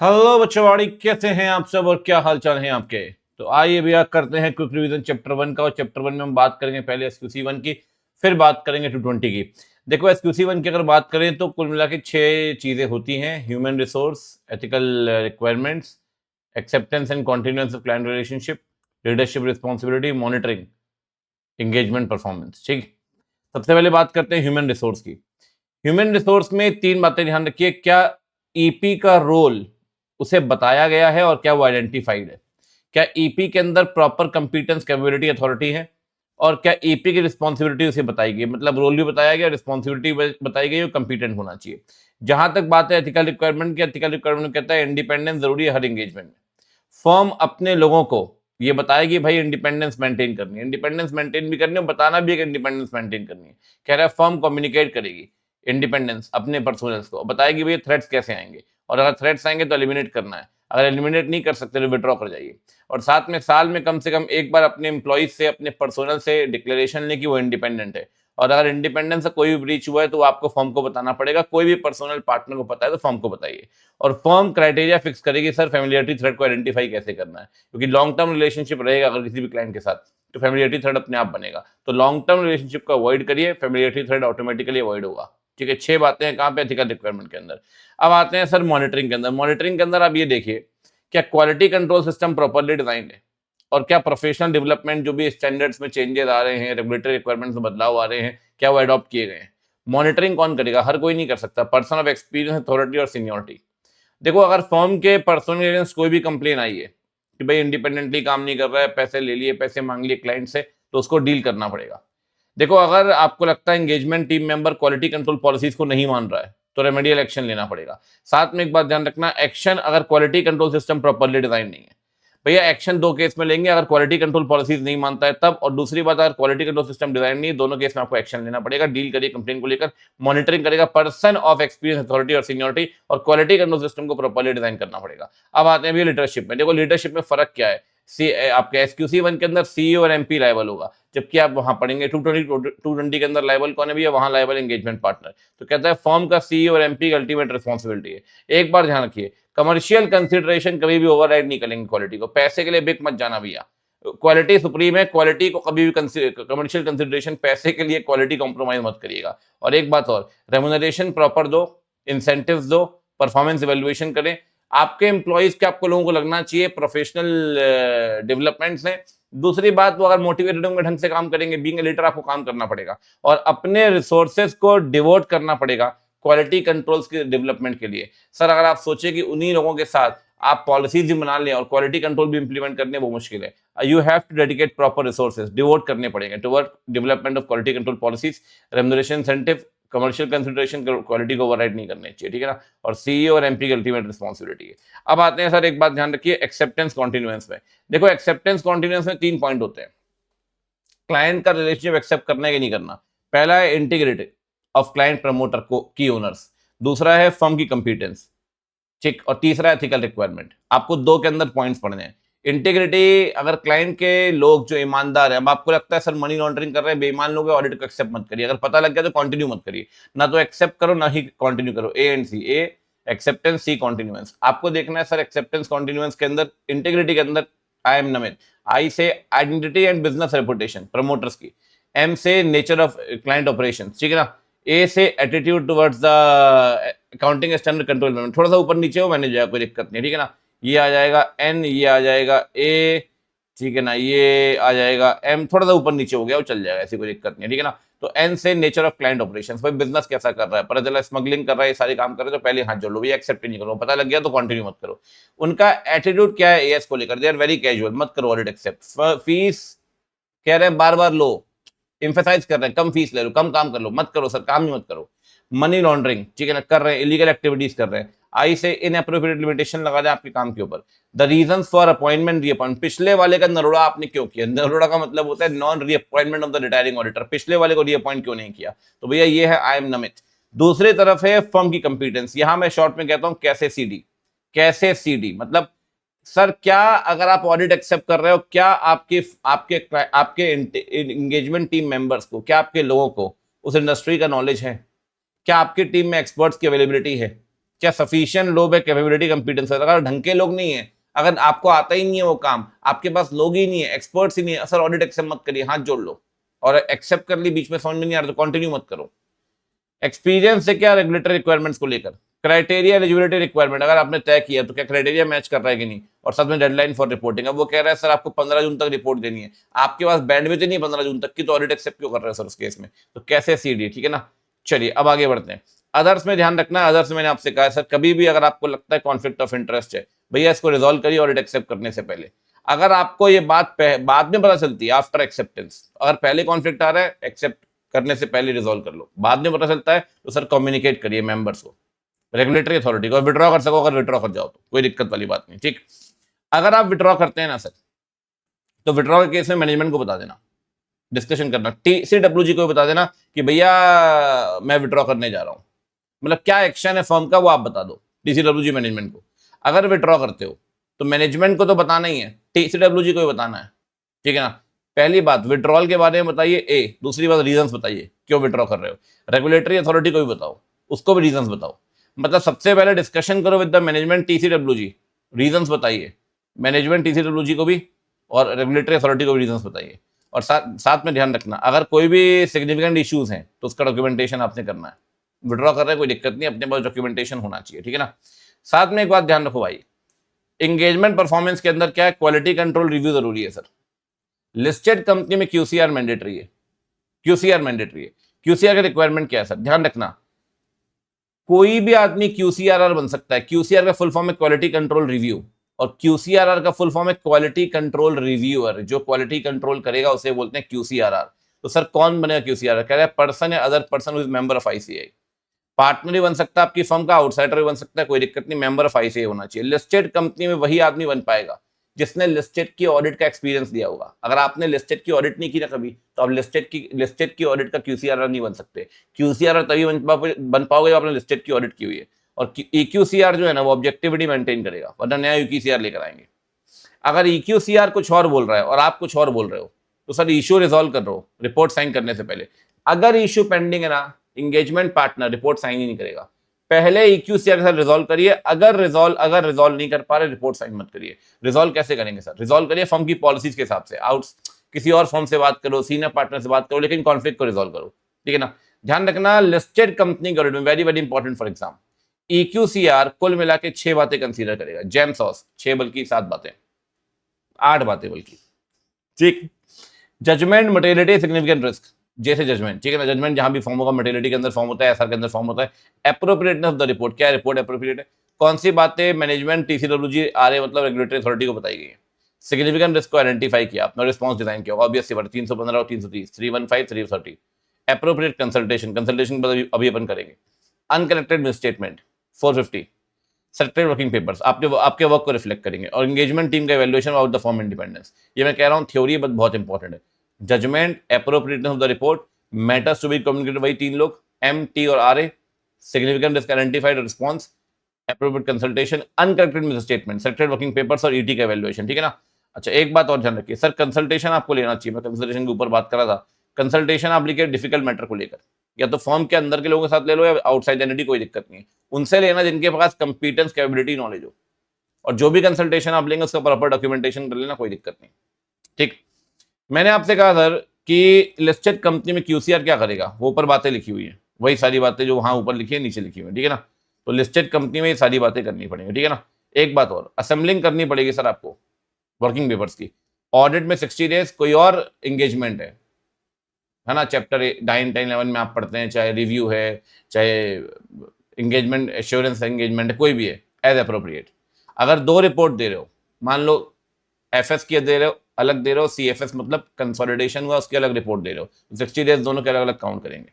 Hello बच्चोवाड़ी, कैसे हैं आप सब और क्या हालचाल हैं आपके। तो आइए भैया करते हैं क्विक रिवीजन चैप्टर 1 का। और चैप्टर 1 में हम बात करेंगे पहले एसक्यूसी 1 की, फिर बात करेंगे 220 की। देखो एसक्यूसी 1 की अगर बात करें तो कुल मिला के 6 चीजें होती हैं: human resource, ethical requirements, acceptance and continuance of client relationship, leadership responsibility, monitoring, engagement, performance. ठीक, सबसे पहले बात करते हैं ह्यूमन रिसोर्स की। ह्यूमन रिसोर्स में 3 बातें ध्यान रखिए: क्या ईपी का रोल उसे बताया गया है और क्या वो आइडेंटिफाइड है, क्या ईपी के अंदर प्रॉपर कंपिटेंस, कैपेबिलिटी, अथॉरिटी है, और क्या ईपी की रिस्पॉन्सिबिलिटी उसे बताई गई, मतलब रोल भी बताया गया, रिस्पॉन्सिबिलिटी बताई गई और कंपिटेंट होना चाहिए। जहां तक बात है एथिकल रिक्वायरमेंट की, एथिकल रिक्वायरमेंट कहता है इंडिपेंडेंस जरूरी है हर एंगेजमेंट में। फर्म अपने लोगों को ये बताएगी भाई इंडिपेंडेंस मेंटेन करनी है, इंडिपेंडेंस मेंटेन भी करनी है, बताना भी है कि इंडिपेंडेंस मेंटेन करनी है। कह रहा है फर्म कम्युनिकेट करेगी इंडिपेंडेंस अपने पर्सनल्स को, बताएगी भैया थ्रेट्स कैसे आएंगे, और अगर थ्रेट्स आएंगे तो एलिमिनेट करना है, अगर एलिमिनेट नहीं कर सकते तो विड्रॉ कर जाइए। और साथ में साल में कम से कम एक बार अपने एम्प्लॉइज से, अपने पर्सनल से डिक्लेरेशन ले कि वो इंडिपेंडेंट है। और अगर इंडिपेंडेंस से कोई भी ब्रीच हुआ है तो आपको फर्म को बताना पड़ेगा, कोई भी पर्सनल पार्टनर को पता है तो फर्म को बताइए। और फर्म क्राइटेरिया फिक्स करेगी सर फैमिलियरिटी थ्रेड को आइडेंटिफाई कैसे करना है, क्योंकि लॉन्ग टर्म रिलेशनशिप रहेगा अगर किसी भी क्लाइंट के साथ तो फैमिलियरिटी थ्रेड अपने आप बनेगा। तो लॉन्ग टर्म रिलेशनशिप को अवॉइड करिए, फैमिलियरिटी थ्रेड ऑटोमेटिकली अवॉइड होगा। ठीक है, 6 बातें हैं कहाँ पे, एथिकल रिक्वायरमेंट के अंदर। अब आते हैं सर मॉनिटरिंग के अंदर। मॉनिटरिंग के अंदर आप ये देखिए, क्या quality control system properly design है, और क्या प्रोफेशनल डेवलपमेंट जो भी स्टैंडर्ड्स में चेंजेस आ रहे हैं, रेगुलेटरी रिक्वायरमेंट्स में बदलाव आ रहे हैं, क्या वो अडॉप्ट किए गए हैं। मॉनिटरिंग कौन करेगा, हर कोई नहीं कर सकता, पर्सन ऑफ एक्सपीरियंस, अथॉरिटी और सीनियरिटी। देखो अगर फर्म के पर्सन के अगेंस्ट कोई भी कंप्लेन आई है कि भाई इंडिपेंडेंटली काम नहीं कर रहा है, पैसे ले लिए, पैसे मांग लिए क्लाइंट से, तो उसको डील करना पड़ेगा। देखो अगर आपको लगता है engagement team member quality control policies को नहीं मान रहा है तो रेमेडियल एक्शन लेना पड़ेगा। साथ में एक बात ध्यान रखना, एक्शन अगर quality control system properly design नहीं है, भैया एक्शन 2 केस में लेंगे, अगर क्वालिटी कंट्रोल पॉलिसीज नहीं मानता है तब, और दूसरी बात अगर क्वालिटी कंट्रोल सिस्टम डिजाइन नहीं है, दोनों केस में आपको एक्शन लेना पड़ेगा। डील करिए कंप्लेन को लेकर, मॉनिटरिंग करेगा पर्सन ऑफ एक्सपीरियंस, अथॉरिटी और सीनियरिटी, और क्वालिटी कंट्रोल सिस्टम को प्रॉपरली डिजाइन करना पड़ेगा। अब आते हैं भैया लीडरशिप में। देखो लीडरशिप में फर्क क्या है, आपके एसक्यूसी 1 के अंदर सीईओ और एमपी लायबल होगा, जबकि आप वहां पढ़ेंगे 220 के अंदर लायबल कौन है भैया, वहां लायबल एंगेजमेंट पार्टनर। तो कहता है फॉर्म का सीईओ और एमपी की अल्टीमेट रिस्पॉन्सिबिलिटी है। एक बार ध्यान रखिए, कमर्शियल कंसिडरेशन कभी भी ओवरराइड नहीं करेंगे क्वालिटी को, पैसे के लिए बिक मत जाना भैया, क्वालिटी सुप्रीम है, क्वालिटी को कभी भी कमर्शियल कंसिडरेशन, पैसे के लिए क्वालिटी कॉम्प्रोमाइज मत करिएगा। और एक बात और, रेमुनरेशन प्रॉपर दो, इंसेंटिव्स दो, परफॉर्मेंस इवेल्युएशन करें। आपके एम्प्लॉइज के, आपको लोगों को लगना चाहिए प्रोफेशनल डेवलपमेंट्स हैं। दूसरी बात, वो अगर मोटिवेटेड होंगे, ढंग से काम करेंगे, बीइंग ए लीडर आपको काम करना पड़ेगा और अपने रिसोर्सेज को डिवोट करना पड़ेगा क्वालिटी कंट्रोल्स के डेवलपमेंट के लिए। सर अगर आप सोचे कि उन्हीं लोगों के साथ आप पॉलिसीज भी बना लें और क्वालिटी कंट्रोल भी इंप्लीमेंट करने, वो मुश्किल है। You have to dedicate proper resources, devote करने पड़ेंगे toward development of quality control policies, remuneration, incentive, commercial consideration, quality को ओवरराइड नहीं करने चाहिए। ठीक है ना, और सीईओ और एमपी की अल्टीमेट रिस्पॉन्सिबिलिटी है। अब आते हैं सर, एक बात ध्यान रखिए एक्सेप्टेंस कॉन्टिन्यूएंस में। देखो एक्सेप्टेंस कॉन्टिन्यूएंस में 3 पॉइंट होते हैं, क्लाइंट का रिलेशनशिप एक्सेप्ट करना है कि नहीं करना। पहला है इंटीग्रिटी ऑफ क्लाइंट प्रमोटर को की ओनर्स, दूसरा है फर्म की कंपिटेंस, ठीक, और तीसरा है एथिकल रिक्वायरमेंट। आपको 2 के अंदर पॉइंट्स पढ़ने हैं। इंटीग्रिटी, अगर क्लाइंट के लोग जो ईमानदार है, अब आपको लगता है सर मनी लॉन्ड्रिंग कर रहे हैं, बेईमान लोग हैं, ऑडिट को एक्सेप्ट मत करिए, अगर पता लग गया तो कंटिन्यू मत करिए, ना तो एक्सेप्ट करो ना ही कंटिन्यू करो। A and C, A acceptance, C continuance. आपको देखना है सर एक्सेप्टेंस कॉन्टिन्यूएंस के अंदर, इंटीग्रिटी के अंदर आई एम नमित, आई से identity and business reputation promoters की, एम से नेचर ऑफ क्लाइंट ऑपरेशन, ठीक है ना, ए से attitude towards the accounting standard control में, थोड़ा सा ऊपर नीचे हो मैंने जाएगा, कोई दिक्कत नहीं, ठीक है ना। ये आ जाएगा एन, ये आ जाएगा ए, ठीक है ना, ये आ जाएगा एम, थोड़ा सा ऊपर नीचे हो गया वो चल जाएगा, ऐसी कोई दिक्कत नहीं है, ठीक है ना। तो एन से नेचर ऑफ क्लाइंट ऑपरेशंस, भाई बिजनेस कैसा कर रहा है, पता चला स्मगलिंग कर रहा है, ये सारे काम कर रहे हैं, तो पहले हाथ जोड़ लो, ये एक्सेप्ट नहीं करो, पता लग गया तो कंटिन्यू मत करो। उनका एटीट्यूड क्या है एएस को लेकर, दे आर वेरी कैजुअल, मत करो ऑडिट एक्सेप्ट। फीस कह रहे हैं बार बार लो, इम्फेसाइज कर रहे हैं कम फीस ले लो, कम काम कर लो, मत करो सर, काम ही मत करो। मनी लॉन्ड्रिंग, ठीक है ना, कर रहे हैं, इलीगल एक्टिविटीज कर रहे हैं, आई से इनएप्रोप्रिएट लिमिटेशन लगा दें आपके काम के ऊपर। The reasons for appointment reappoint, पिछले वाले का नरोड़ा आपने क्यों किया, नरोड़ा का मतलब होता है non reappointment of the retiring auditor, पिछले वाले को रीअपॉइंट क्यों नहीं किया, तो भैया ये है आई एम नमित। दूसरी तरफ है फर्म की कंपिटेंस, यहां मैं शॉर्ट में कहता हूं कैसे सीडी, कैसे सीडी मतलब सर क्या, अगर आप ऑडिट एक्सेप्ट कर रहे हो, क्या आपके आपके आपके एंगेजमेंट टीम मेंबर्स को, क्या आपके लोगों को उस इंडस्ट्री का नॉलेज है, क्या आपकी टीम में एक्सपर्ट्स की अवेलेबिलिटी है, क्या सफिशिएंट लोग है, कैपेबिलिटी कंपिटेंस है। अगर ढंग के लोग नहीं है, अगर आपको आता ही नहीं है वो काम, आपके पास लोग ही नहीं है, एक्सपर्ट्स ही नहीं है, सर ऑडिट एक्सेप्ट मत करिए, हाथ जोड़ लो। और एक्सेप्ट कर ली, बीच में समझ में नहीं आ रहा तो कंटिन्यू मत करो। एक्सपीरियंस से क्या, रेगुलेटरी रिक्वायरमेंट्स को लेकर, क्राइटेरिया एलिजिबिलिटी रिक्वायरमेंट, अगर आपने तय किया तो क्या क्राइटेरिया मैच कर रहा है कि नहीं, और साथ में डेडलाइन फॉर रिपोर्टिंग। अब वो कह रहा है सर आपको 15 जून तक रिपोर्ट देनी है, आपके पास बैंडविड्थ नहीं 15 जून तक की, तो ऑडिट एक्सेप्ट क्यों कर रहे हो सर उस केस में, तो कैसे सीडी, ठीक है ना। चलिए अब आगे बढ़ते हैं। अदर्स में ध्यान रखना, अदर्स मैंने आपसे कहा है सर, कभी भी अगर आपको लगता है कॉन्फ्लिक्ट ऑफ इंटरेस्ट है, भैया इसको रिजॉल्व करिए ऑडिट एक्सेप्ट करने से पहले। अगर आपको ये बात बाद में पता चलती है, आफ्टर एक्सेप्टेंस, अगर पहले कॉन्फ्लिक्ट आ रहा है, एक्सेप्ट करने से पहले रिजॉल्व कर लो, बाद में पता चलता है तो सर कम्युनिकेट करिए मेंबर्स को, रेगुलेटरी अथॉरिटी को। विड्रॉ कर सको, अगर विड्रॉ कर जाओ तो कोई दिक्कत वाली बात नहीं, ठीक। अगर आप विड्रॉ करते हैं ना सर, तो विड्रॉ के केस में मैनेजमेंट को बता देना, डिस्कशन करना, TCWG को बता देना कि भैया मैं विड्रॉ करने जा रहा हूं, मतलब क्या एक्शन है फर्म का वो आप बता दो TCWG मैनेजमेंट को। अगर विड्रॉ करते हो तो मैनेजमेंट को तो बताना ही है, TCWG को ही बताना है, ठीक है ना। पहली बात विड्रॉल के बारे में बताइए ए, दूसरी बात रीजंस बताइए क्यों विड्रॉ कर रहे हो। रेगुलेटरी अथॉरिटी को भी बताओ, उसको भी रीजंस बताओ। मतलब सबसे पहले डिस्कशन करो with the management TCWG, reasons बताइए, मैनेजमेंट TCWG को भी और रेगुलेटरी अथॉरिटी को भी रीजंस बताइए। और साथ में ध्यान रखना, अगर कोई भी सिग्निफिकेंट इश्यूज हैं तो उसका डॉक्यूमेंटेशन आपने करना है। विड्रॉ कर रहे हैं कोई दिक्कत नहीं, अपने पास डॉक्यूमेंटेशन होना चाहिए, ठीक है ना। साथ में एक बात ध्यान रखो भाई, एंगेजमेंट परफॉर्मेंस के अंदर क्या है, क्वालिटी कंट्रोल रिव्यू जरूरी है सर। लिस्टेड कंपनी में QCR मैंडेटरी है, QCR मैंडेटरी है। QCR का रिक्वायरमेंट क्या है सर, ध्यान रखना, कोई भी आदमी QCRR बन सकता है। QCR का फुल फॉर्म है क्वालिटी कंट्रोल रिव्यू, और QCRR का फुल फॉर्म है क्वालिटी कंट्रोल रिव्यूअर। जो क्वालिटी कंट्रोल करेगा उसे बोलते हैं QCRR। तो सर कौन बनेगा QCRR, कह रहा है पर्सन या other person with member of ICAI। Partner भी बन सकता है आपकी फर्म का, आउटसाइडर भी बन सकता है, कोई दिक्कत नहीं, मेंबर ऑफ ICAI होना चाहिए। लिस्टेड कंपनी में वही आदमी बन पाएगा जिसने लिस्टेड की ऑडिट का एक्सपीरियंस दिया होगा। अगर आपने लिस्टेड की ऑडिट नहीं की ना कभी, तो आप लिस्टेड की ऑडिट का QCRR नहीं बन सकते। QCRR तभी बन पाओगे जब आपने लिस्टेड की ऑडिट की हुई है। और EQCR जो है ना वो ऑब्जेक्टिविटी मेंटेन करेगा, वरना नया UQCR लेकर आएंगे। अगर EQCR कुछ और बोल रहा है और आप कुछ और बोल रहे हो, तो सर इश्यू रिजॉल्व कर रहे हो रिपोर्ट साइन करने से पहले। अगर इश्यू पेंडिंग है ना, एंगेजमेंट पार्टनर रिपोर्ट साइन ही नहीं करेगा। पहले EQCR के साथ रिजॉल्व करिए, अगर रिजॉल्व नहीं कर पा रहे, रिपोर्ट साइन मत करिए। रिजॉल्व कैसे करेंगे सर, रिजॉल्व करिए फर्म की पॉलिसीज के हिसाब से, किसी और फर्म से बात करो, सीनियर पार्टनर से बात करो, लेकिन कॉन्फ्लिक्ट को रिजॉल्व करो, ठीक है ना। ध्यान रखना, लिस्टेड कंपनी के ऑडिट में very very important for exam, EQCR कुल मिला के 6 बातें कंसीडर करेगा, जेम सॉस 6 बल्कि 7 बातें, 8 बातें बल्कि, ठीक। जजमेंट, मटेरियलिटी, सिग्निफिकेंट रिस्क, जैसे जजमेंट, ठीक है ना, जजमेंट जहां भी फॉर्म होगा, मटेरियलिटी के अंदर फॉर्म होता है, SR के अंदर फॉर्म होता है। एप्रोप्रिएटनेस ऑफ द रिपोर्ट, क्या रिपोर्ट एप्रोप्रिएट है, कौन सी बातें मैनेजमेंट TCWG RA मतलब रेगुलेटरी अथॉरिटी को बताई गई है। सिग्निफिकेंट रिस्क को आइडेंटिफाई किया, अपना रिस्पॉन्स डिजाइन किया, ऑब्वियस सी बात 315 और 330, 315 330। एप्रोप्रिएट कंसल्टेशन, कंसल्टेशन अभी अपन करेंगे। Uncorrected misstatement 450। Secretary working papers आपके वर्क को रिफ्लेक्ट करेंगे। और एंगेजमेंट टीम का evaluation about the form independence, ये मैं कह रहा हूँ थ्योरी बट बहुत इंपॉर्टेंट है। Judgement, appropriateness of the report, matters to be communicated, वही 3 लोग, M, T और RA। Significant risk identified, response, appropriate consultation, uncorrected misstatement, secretary working papers और ET का इवैल्यूएशन, ठीक है ना। अच्छा एक बात और ध्यान रखिए सर, कंसल्टेशन आपको लेना चाहिए, मैं कंसल्टेशन के ऊपर बात कर रहा था। कंसल्टेशन आप लीजिए डिफिकल्ट मैटर को लेकर, या तो फर्म के अंदर के लोगों के साथ ले लो या आउटसाइड एंटिटी, कोई दिक्कत नहीं है, उनसे लेना जिनके पास कंपीटेंस, कैपेबिलिटी, नॉलेज हो। और जो भी कंसल्टेशन आप लेंगे उसका प्रॉपर डॉक्यूमेंटेशन कर लेना, कोई दिक्कत नहीं, ठीक। मैंने आपसे कहा सर कि लिस्टेड कंपनी में QCR क्या करेगा, वो ऊपर बातें लिखी हुई है, वही सारी बातें जो वहां ऊपर लिखी है नीचे लिखी हुई है, ठीक है ना। तो लिस्टेड कंपनी में ये सारी बातें करनी पड़ेंगी, ठीक है ना। एक बात और, असेंबलिंग करनी पड़ेगी सर आपको वर्किंग पेपर्स की। ऑडिट में 60 डेज, कोई और एंगेजमेंट है ना, चैप्टर 9, 10, 11 में आप पढ़ते हैं, चाहे रिव्यू है, चाहे एंगेजमेंट एश्योरेंस एंगेजमेंट है, कोई भी है, एज अप्रोप्रिएट। अगर 2 रिपोर्ट दे रहे हो, मान लो FS की दे रहे हो अलग दे रहे हो, CFS मतलब कंसोलिडेशन हुआ उसकी अलग रिपोर्ट दे रहे हो, 60 डेज दोनों के अलग अलग काउंट करेंगे।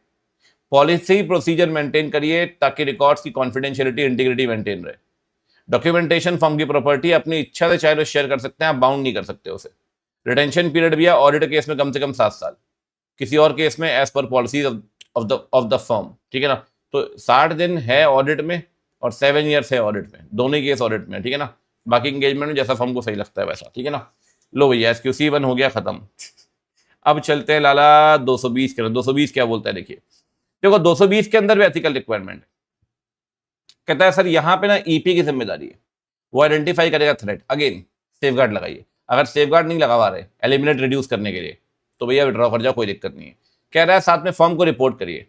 पॉलिसी प्रोसीजर मेंटेन करिए ताकि रिकॉर्ड्स की कॉन्फिडेंशियलिटी, इंटीग्रिटी मेंटेन रहे। डॉक्यूमेंटेशन फर्म की प्रॉपर्टी, अपनी इच्छा से चाहे तो शेयर कर सकते हैं, आप बाउंड नहीं कर सकते उसे। रिटेंशन पीरियड भी है ऑडिट केस में कम से कम 7 साल, किसी और केस में as per policy of the firm, ठीक है ना। तो 60 दिन है ऑडिट में और 7 ईयर्स है ऑडिट में, दोनों ही केस ऑडिट में, ठीक है ना। बाकी एंगेजमेंट में जैसा फर्म को सही लगता है वैसा, ठीक है ना। लो भैया SQC1 हो गया खत्म। अब चलते हैं लाला 220 के। 220 क्या बोलता है देखिए, देखो 220 के अंदर भी एथिकल रिक्वायरमेंट, कहता है सर यहाँ पे ना ईपी की जिम्मेदारी है, वो आइडेंटिफाई करेगा थ्रेट। अगेन सेफगार्ड लगाइए, अगर सेफगार्ड नहीं लगा रहे एलिमिनेट रिड्यूस करने के लिए तो भैया विड्रॉ कर जाओ, कोई दिक्कत नहीं है। कह रहा है साथ में फर्म को रिपोर्ट करिए,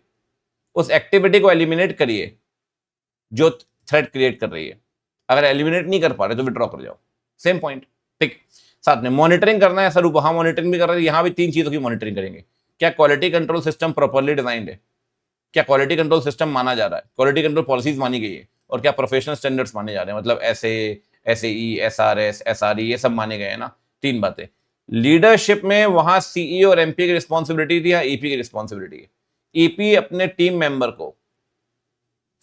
उस एक्टिविटी को एलिमिनेट करिए जो थ्रेट क्रिएट कर रही है, अगर एलिमिनेट नहीं कर पा रहे तो विड्रॉ कर जाओ, सेम पॉइंट। ठीक, साथ में मॉनिटरिंग करना है सर, वहां मॉनिटरिंग भी कर रहे हैं, यहां भी 3 चीजों की मॉनिटरिंग करेंगे। क्या quality control system properly designed है, क्या क्वालिटी कंट्रोल सिस्टम माना जा रहा है, क्वालिटी कंट्रोल पॉलिसीज मानी गई है, और क्या प्रोफेशनल स्टैंडर्ड्स माने जा रहे हैं, मतलब एसएई, एसआरएस, एसआरई, ये सब माने गए हैं ना। 3 बातें। लीडरशिप में वहां सीई और एमपी की रिस्पॉन्सिबिलिटी थी या ईपी की रिस्पॉन्सिबिलिटी है? ईपी अपने टीम मेंबर को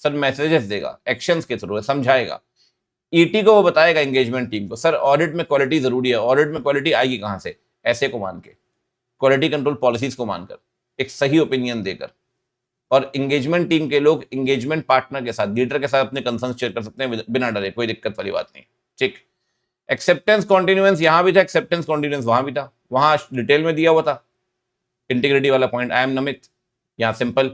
सर मैसेजेस देगा, एक्शंस के थ्रू समझाएगा, ईटी को वो बताएगा एंगेजमेंट टीम को सर ऑडिट में क्वालिटी जरूरी है, ऑडिट में क्वालिटी आएगी कहां से, ऐसे को मान के, क्वालिटी कंट्रोल पॉलिसीज को मानकर, एक सही ओपिनियन देकर। और एंगेजमेंट टीम के लोग एंगेजमेंट पार्टनर के साथ, लीडर के साथ अपने कंसर्न शेयर कर सकते हैं बिना डरे, कोई दिक्कत वाली बात नहीं। ठीक, एक्सेप्टेंस कॉन्टिन्यूएंस यहां भी था, एक्सेप्टेंस कॉन्टिन्यूएंस वहां भी था, वहां डिटेल में दिया हुआ था इंटीग्रिटी वाला पॉइंट, आई एम नमित, यहाँ सिंपल।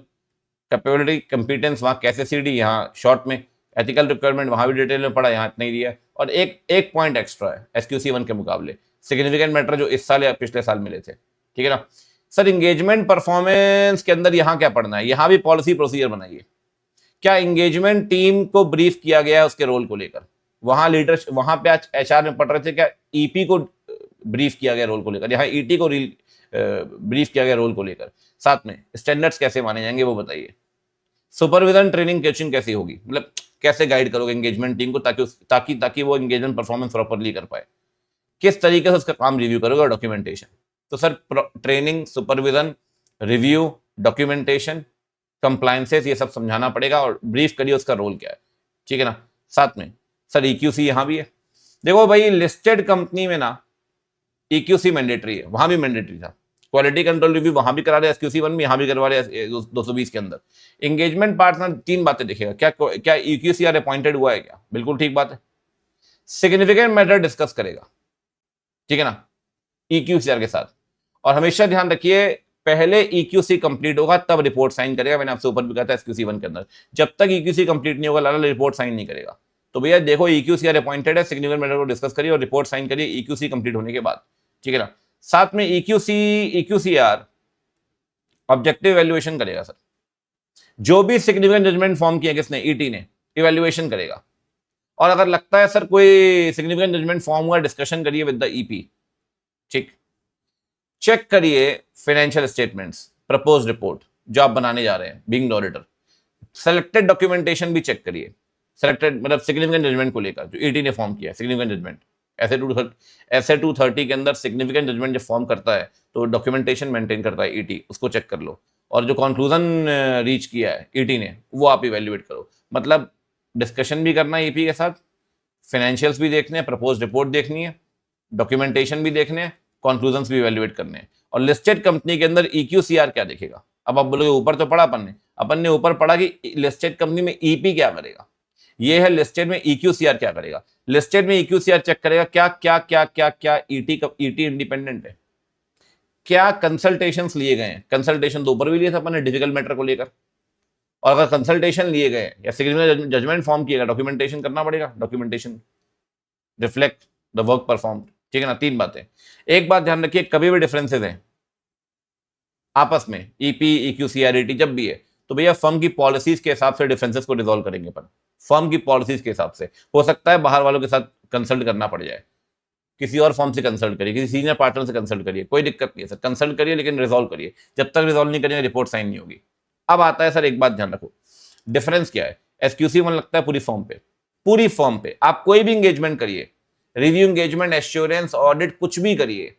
कैपेबिलिटी कंपिटेंस वहां कैसे सीडी, यहाँ शॉर्ट में। एथिकल रिक्वायरमेंट वहां भी डिटेल में पढ़ा, यहाँ इतना ही दिया है। और एक पॉइंट एक्स्ट्रा है एसक्यूसी 1 के मुकाबले, सिग्निफिकेंट मैटर जो इस साल या पिछले साल मिले थे, ठीक है ना सर। एंगेजमेंट परफॉर्मेंस के अंदर यहाँ क्या पढ़ना है, यहाँ भी पॉलिसी प्रोसीजर बनाइए। क्या एंगेजमेंट टीम को ब्रीफ किया गया है उसके रोल को लेकर, वहां लीडर, वहां पे आज एचआर में पढ़ रहे थे, क्या ईपी को ब्रीफ किया गया रोल को लेकर, यहाँ ईटी को ब्रीफ किया गया रोल को लेकर। साथ में स्टैंडर्ड्स कैसे माने जाएंगे वो बताइए। सुपरविजन ट्रेनिंग कोचिंग कैसी होगी, मतलब कैसे गाइड करोगे एंगेजमेंट टीम को ताकि वो एंगेजमेंट परफॉर्मेंस प्रॉपरली कर पाए। किस तरीके से उसका काम रिव्यू करोगे और डॉक्यूमेंटेशन। तो sir training, supervision, review, documentation, compliances, ये सब समझाना पड़ेगा और ब्रीफ करिए उसका रोल क्या है, ठीक है ना। साथ में सर ईक्यूसी यहां भी है। देखो भाई लिस्टेड कंपनी में ना ईक्यूसी मैंडेटरी है, वहां भी मैंडेटरी था। क्वालिटी कंट्रोल रिव्यू वहां भी करा रहे एसक्यूसी 1 में, यहां भी करवा रहे 220 के अंदर। एंगेजमेंट पार्टनर 3 बातें देखेगा, क्या ईक्यूसीआर अपॉइंटेड हुआ है क्या, बिल्कुल ठीक बात है। सिग्निफिकेंट मैटर डिस्कस करेगा, ठीक है ना, ईक्यूसीआर के साथ। और हमेशा ध्यान रखिए पहले ईक्यूसी कंप्लीट होगा तब रिपोर्ट साइन करेगा। मैंने आपसे ऊपर भी कहा था एसक्यूसी 1 के अंदर जब तक ईक्यूसी कंप्लीट नहीं होगा लाला रिपोर्ट साइन नहीं करेगा। तो भैया देखो ईक्यूसीआर अपॉइंटेड है, सिग्निफिकेंट मैटर को डिस्कस करिए और रिपोर्ट साइन करिए ईक्यूसी कंप्लीट होने के बाद, ठीक है ना। साथ में ईक्यूसीआर ऑब्जेक्टिव वैल्यूएशन करेगा सर, जो भी सिग्निफिकेंट जजमेंट फॉर्म किया किसने, ईटी ने, इवैल्यूएशन करेगा। और अगर लगता है सर कोई सिग्निफिकेंट जजमेंट फॉर्म हुआ, डिस्कशन करिए विद द ईपी, ठीक। चेक करिए फाइनेंशियल स्टेटमेंट्स, प्रपोज रिपोर्ट जो आप बनाने जा रहे हैं being the auditor. Selected documentation भी चेक करिए, सेलेक्टेड मतलब सिग्निफिकेंट जजमेंट को लेकर जो ईटी ने फॉर्म किया सिग्निफिकेंट जजमेंट। ऐसे 230 के अंदर सिग्निफिकेंट जजमेंट जब फॉर्म करता है तो डॉक्यूमेंटेशन मेंटेन करता है ईटी, उसको चेक कर लो। और जो कंक्लूजन रीच किया है ईटी ने वो आप इवेल्युएट करो। मतलब डिस्कशन भी करना है ईपी के साथ, फाइनेंशियल्स भी देखने हैं, प्रपोज रिपोर्ट देखनी है, डॉक्यूमेंटेशन भी देखने हैं, कंक्लूजन्स भी इवेल्युएट करने हैं। और लिस्टेड कंपनी के अंदर ईक्यूसीआर क्या देखेगा। अब आप बोलोगे ऊपर तो पढ़ा अपन ने ऊपर पढ़ा कि लिस्टेड कंपनी में ईपी क्या करेगा, ये है लिस्टेड में ईक्यूसीआर क्या करेगा। लिस्टेड में ईक्यूसीआर चेक करेगा क्या क्या क्या क्या क्या ईटी इंडिपेंडेंट है, क्या कंसल्टेशंस लिए गए हैं। कंसल्टेशन तो ऊपर भी लिए थे अपन ने डिफिकल्ट मैटर को लेकर, और अगर कंसल्टेशन लिए गए या सिग्निफिकेंट जजमेंट फॉर्म किएगा डॉक्यूमेंटेशन करना पड़ेगा, documentation reflect the work perform, ठीक है ना। 3 बातें। एक बात ध्यान रखिए कभी भी डिफरेंसेस हैं आपस में ईपी ईक्यूसीआर ईटी जब भी है तो भैया फर्म की पॉलिसीज के हिसाब से डिफरेंसेस को रिजॉल्व करेंगे अपन, फर्म की पॉलिसीज के हिसाब से। हो सकता है बाहर वालों के साथ कंसल्ट करना पड़ जाए, किसी और फर्म से कंसल्ट करिए, किसी सीनियर पार्टनर से कंसल्ट करिए, कोई दिक्कत नहीं है सर, कंसल्ट करिए लेकिन रिजॉल्व करिए। जब तक रिजॉल्व नहीं करेंगे रिपोर्ट साइन नहीं होगी। अब आता है सर एक बात ध्यान रखो, डिफरेंस क्या है। एसक्यूसी 1 लगता है पूरी फर्म पे आप कोई भी इंगेजमेंट करिए, रिव्यू एंगेजमेंट, एश्योरेंस, ऑडिट, कुछ भी करिए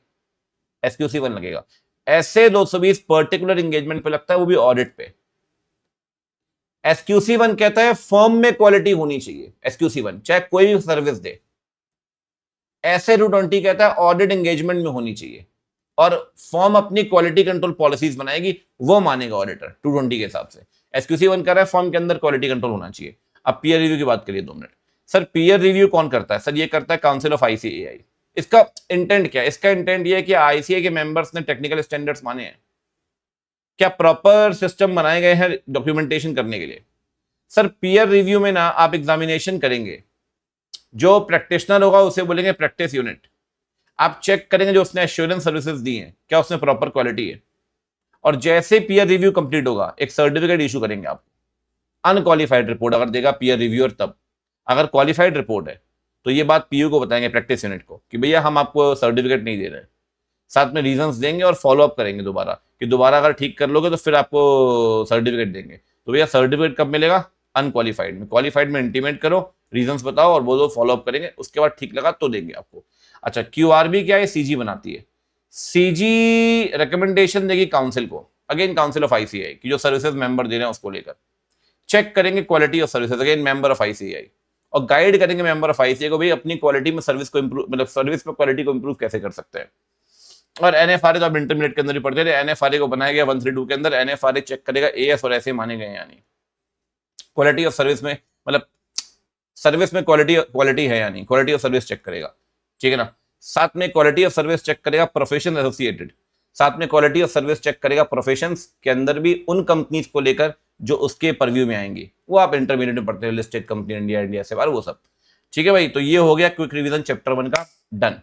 एसक्यूसी 1 लगेगा। ऐसे 220 पर्टिकुलर एंगेजमेंट पे लगता है, वो भी ऑडिट पे। एसक्यूसी 1 कहता है फर्म में क्वालिटी होनी चाहिए, एसक्यूसी 1 चाहे कोई भी सर्विस दे। ऐसे 220 कहता है ऑडिट एंगेजमेंट में होनी चाहिए और फर्म अपनी क्वालिटी कंट्रोल पॉलिसीज बनाएगी, वो मानेगा ऑडिटर 220 के हिसाब से। एसक्यूसी 1 कह रहा है फर्म के अंदर क्वालिटी कंट्रोल होना चाहिए। अब पीयर रिव्यू की बात करिए 2 मिनट। सर पीयर रिव्यू कौन करता है, सर ये करता है काउंसिल ऑफ आईसीएआई। इसका इंटेंट क्या है, इसका इंटेंट ये है कि आईसीए के मेंबर्स ने टेक्निकल स्टैंडर्ड्स माने हैं, क्या प्रॉपर सिस्टम बनाए गए हैं डॉक्यूमेंटेशन करने के लिए। सर पीयर रिव्यू में ना आप एग्जामिनेशन करेंगे, जो प्रैक्टिशनर होगा उसे बोलेंगे प्रैक्टिस यूनिट, आप चेक करेंगे जो उसने एश्योरेंस सर्विसेज दी हैं क्या उसमें प्रॉपर क्वालिटी है, और जैसे पीयर रिव्यू कंप्लीट होगा एक सर्टिफिकेट इशू करेंगे आप। अनक्वालिफाइड रिपोर्ट अगर देगा पीयर रिव्यूअर तब, अगर क्वालिफाइड रिपोर्ट है तो ये बात पीयू को बताएंगे प्रैक्टिस यूनिट को कि भैया हम आपको सर्टिफिकेट नहीं दे रहे हैं, साथ में रीजंस देंगे और फॉलो अप करेंगे दोबारा कि दोबारा अगर ठीक कर लोगे तो फिर आपको सर्टिफिकेट देंगे। तो भैया सर्टिफिकेट कब मिलेगा? अनक्वालिफाइड में। क्वालिफाइड में इंटीमेट करो, रीजंस बताओ और वो फॉलो अप करेंगे, उसके बाद ठीक लगा तो देंगे आपको। अच्छा क्यूआरबी क्या है? सीजी बनाती है, सीजी रिकमेंडेशन देगी काउंसिल को, अगेन काउंसिल ऑफ आईसीआई की जो सर्विसेज मेंबर दे रहे हैं उसको लेकर चेक करेंगे quality of services, again member of ICI, और गाइड करेंगे मेंबर ऑफ आईसीआई को भाई अपनी क्वालिटी में सर्विस को इंप्रूव, मतलब सर्विस में क्वालिटी को इंप्रूव कैसे कर सकते हैं। और एनएफआरए तो आप इंटरमीडिएट के अंदर ही पढ़ते थे, एनएफआरए को बनाया गया 132 के अंदर, एनएफआरए चेक करेगा एएस और ऐसे माने गए यानी क्वालिटी ऑफ सर्विस में, मतलब सर्विस में क्वालिटी है यानी क्वालिटी ऑफ सर्विस चेक करेगा, ठीक है ना। साथ में क्वालिटी ऑफ सर्विस चेक करेगा प्रोफेशन एसोसिएटेड, साथ में क्वालिटी ऑफ सर्विस चेक करेगा प्रोफेशंस के अंदर भी उन कंपनीज को लेकर जो उसके परव्यू में आएंगी, वो आप इंटरमीडिएट में पढ़ते हैं, लिस्टेड कंपनी इंडिया, इंडिया से बाहर, वो सब। ठीक है भाई, तो ये हो गया क्विक रिवीजन चैप्टर 1 का डन।